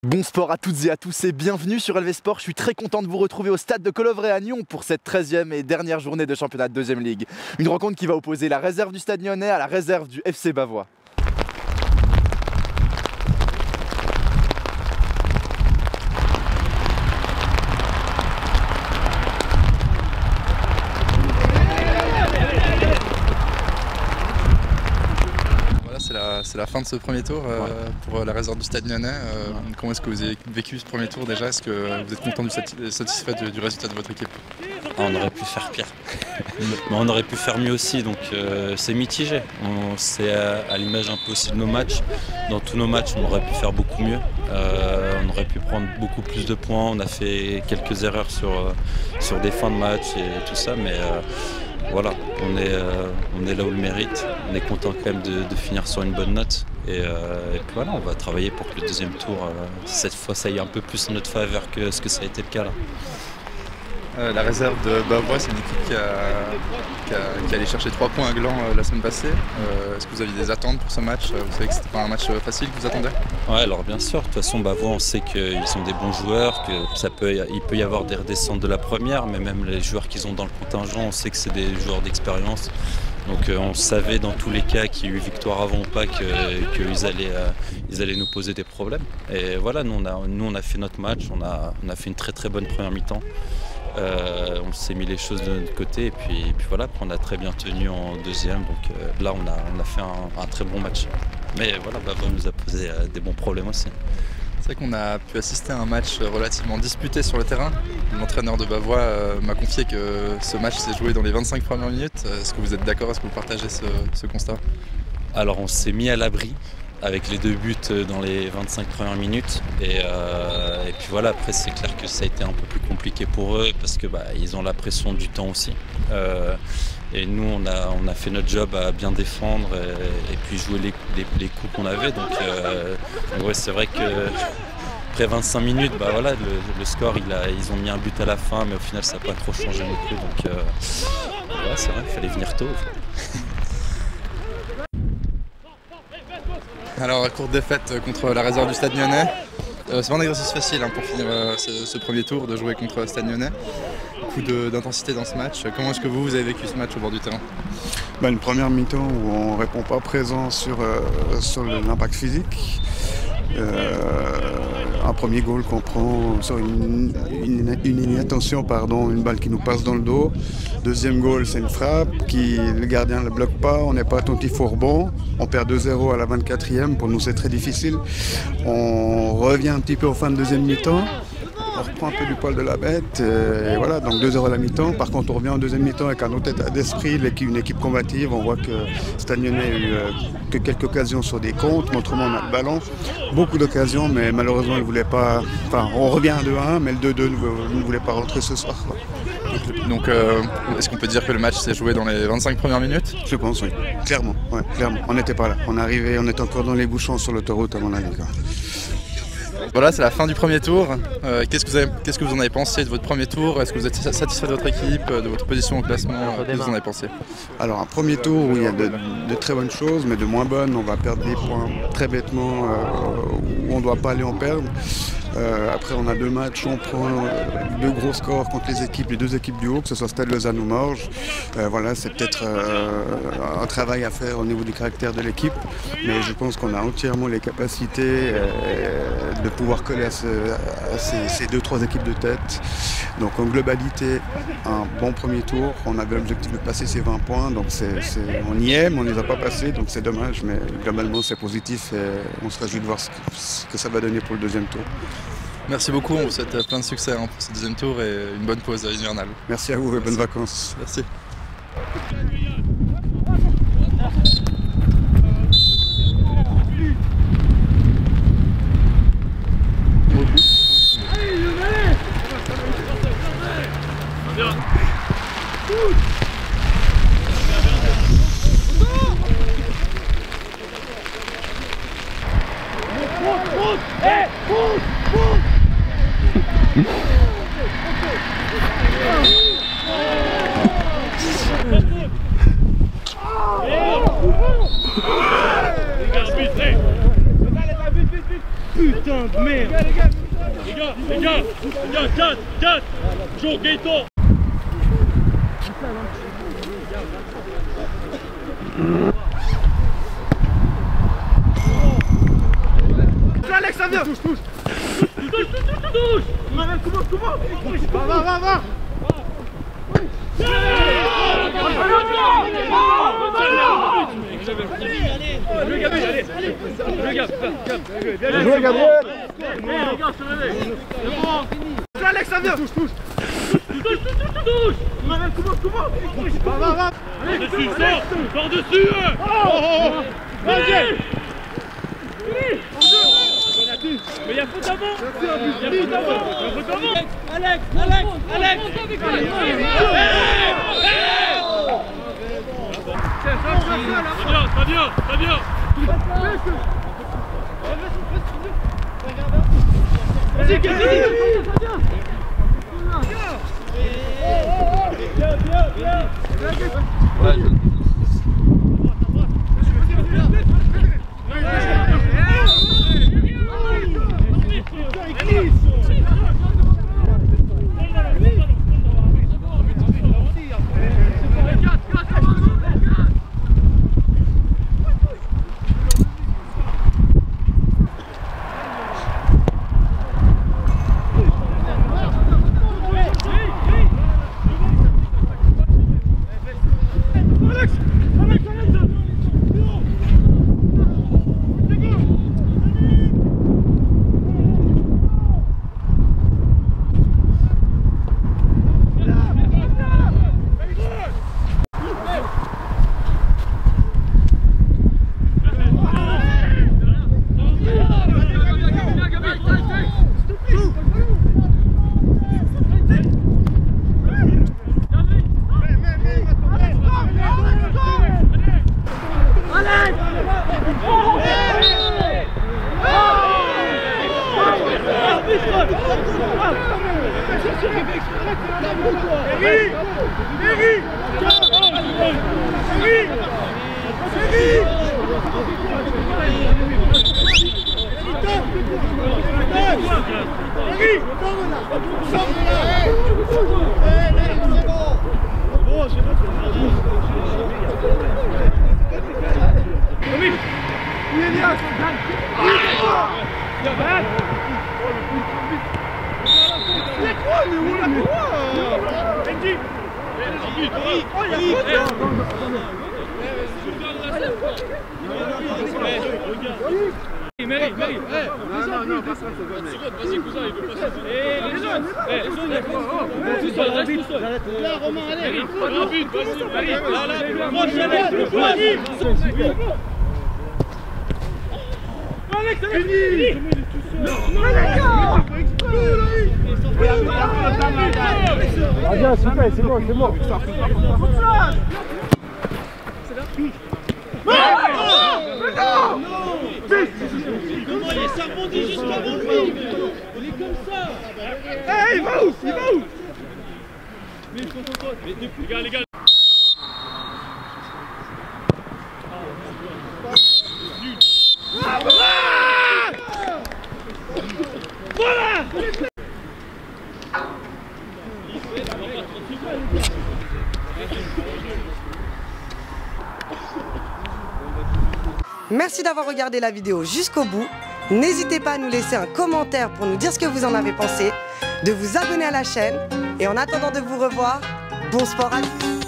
Bon sport à toutes et à tous et bienvenue sur LV Sport. Je suis très content de vous retrouver au stade de Colovray à Nyon pour cette 13e et dernière journée de championnat de 2e Ligue. Une rencontre qui va opposer la réserve du Stade Nyonnais à la réserve du FC Bavois. C'est la fin de ce premier tour pour la réserve du Stade Nyonnais. Comment est-ce que vous avez vécu ce premier tour déjà? Est-ce que vous êtes content satisfait du résultat de votre équipe? On aurait pu faire pire, mais on aurait pu faire mieux aussi, donc c'est mitigé. C'est à l'image un peu aussi de nos matchs. Dans tous nos matchs, on aurait pu faire beaucoup mieux. On aurait pu prendre beaucoup plus de points. On a fait quelques erreurs sur des fins de match et tout ça, mais voilà, on est là où le mérite. On est content quand même de finir sur une bonne note. Et puis voilà, on va travailler pour que le deuxième tour, cette fois, ça aille un peu plus en notre faveur que ce que ça a été le cas là. La réserve de Bavois, c'est une équipe qui allait chercher 3 points à Gland la semaine passée. Est-ce que vous aviez des attentes pour ce match? Vous savez que c'était pas un match facile que vous attendez? Ouais, alors bien sûr, de toute façon Bavois, on sait qu'ils sont des bons joueurs, qu'il peut y avoir des redescentes de la première, mais même les joueurs qu'ils ont dans le contingent, on sait que c'est des joueurs d'expérience. Donc on savait dans tous les cas qu'il y a eu victoire avant ou pas qu'ils allaient nous poser des problèmes. Et voilà, nous on a fait notre match, on a fait une très très bonne première mi-temps. On s'est mis les choses de notre côté et puis voilà, on a très bien tenu en deuxième, donc là on a fait un très bon match. Mais voilà, Bavois nous a posé des bons problèmes aussi. C'est vrai qu'on a pu assister à un match relativement disputé sur le terrain. L'entraîneur de Bavois m'a confié que ce match s'est joué dans les 25 premières minutes. Est-ce que vous êtes d'accord? Est-ce que vous partagez ce constat? Alors on s'est mis à l'abri avec les 2 buts dans les 25 premières minutes et puis voilà, après c'est clair que ça a été un peu plus compliqué pour eux parce que ils ont la pression du temps aussi et nous on a fait notre job à bien défendre et puis jouer les coups qu'on avait, donc ouais, c'est vrai que après 25 minutes, voilà, le score, ils ont mis un but à la fin, mais au final ça n'a pas trop changé non plus, donc ouais, c'est vrai, il fallait venir tôt. Alors, courte défaite contre la réserve du Stade Nyonnais. C'est pas un exercice facile pour finir ce premier tour, de jouer contre le Stade Nyonnais. Beaucoup d'intensité dans ce match. Comment est-ce que vous avez vécu ce match au bord du terrain? Une première mi-temps où on ne répond pas présent sur l'impact physique. Un premier goal qu'on prend sur une inattention, une balle qui nous passe dans le dos. Deuxième goal, c'est une frappe le gardien ne le bloque pas, on n'est pas attentif au rebond. On perd 2-0 à la 24e, pour nous c'est très difficile. On revient un petit peu en fin de deuxième mi-temps. On reprend un peu du poil de la bête, et voilà, donc 2-0 à la mi-temps. Par contre, on revient en deuxième mi-temps avec un autre état d'esprit, une équipe combative. On voit que Stade Nyonnais a eu que quelques occasions sur des comptes, mais autrement on a le ballon. Beaucoup d'occasions, mais malheureusement, elle voulait pas. On revient à 2-1, mais le 2-2 ne voulait pas rentrer ce soir. Donc, est-ce qu'on peut dire que le match s'est joué dans les 25 premières minutes? Je pense, oui. Clairement, ouais, clairement. On n'était pas là. On était encore dans les bouchons sur l'autoroute, à mon avis. Voilà, c'est la fin du premier tour. Qu'est-ce que vous en avez pensé de votre premier tour? Est-ce que vous êtes satisfait de votre équipe, de votre position au classement? Qu'est-ce que vous en avez pensé? Alors, un premier tour où il y a de très bonnes choses, mais de moins bonnes. On va perdre des points très bêtement où on ne doit pas aller en perdre. Après, on a 2 matchs, on prend 2 gros scores contre les 2 équipes du haut, que ce soit Stade Lausanne ou Morges. Voilà, c'est peut-être un travail à faire au niveau du caractère de l'équipe, mais je pense qu'on a entièrement les capacités de pouvoir coller à ces 2-3 équipes de tête. Donc en globalité, un bon premier tour. On avait l'objectif de passer ces 20 points, donc on y est, mais on ne les a pas passés, donc c'est dommage, mais globalement c'est positif et on se réjouit de voir ce que ça va donner pour le deuxième tour. Merci beaucoup, on vous souhaite plein de succès pour ce deuxième tour et une bonne pause hivernale. Merci à vous et bonnes vacances. Merci. Putain! de merde. Les gars, 4, Joe Gaëtan. Alex, ça vient. Touche. Comment. Va. Le Gabriel. Alex, ça vient. Touche. Comment. Va. Dessus, sors dessus. Vas-y. Mais y'a faute avant. Alex. Ça vient. Vas-y, C'est bon. Comment ça rebondit juste avant lui. Il est comme ça. Hey, il va où? Mais concentre-toi. Les gars. Voilà. Merci d'avoir regardé la vidéo jusqu'au bout. N'hésitez pas à nous laisser un commentaire pour nous dire ce que vous en avez pensé, de vous abonner à la chaîne et en attendant de vous revoir, bon sport à tous.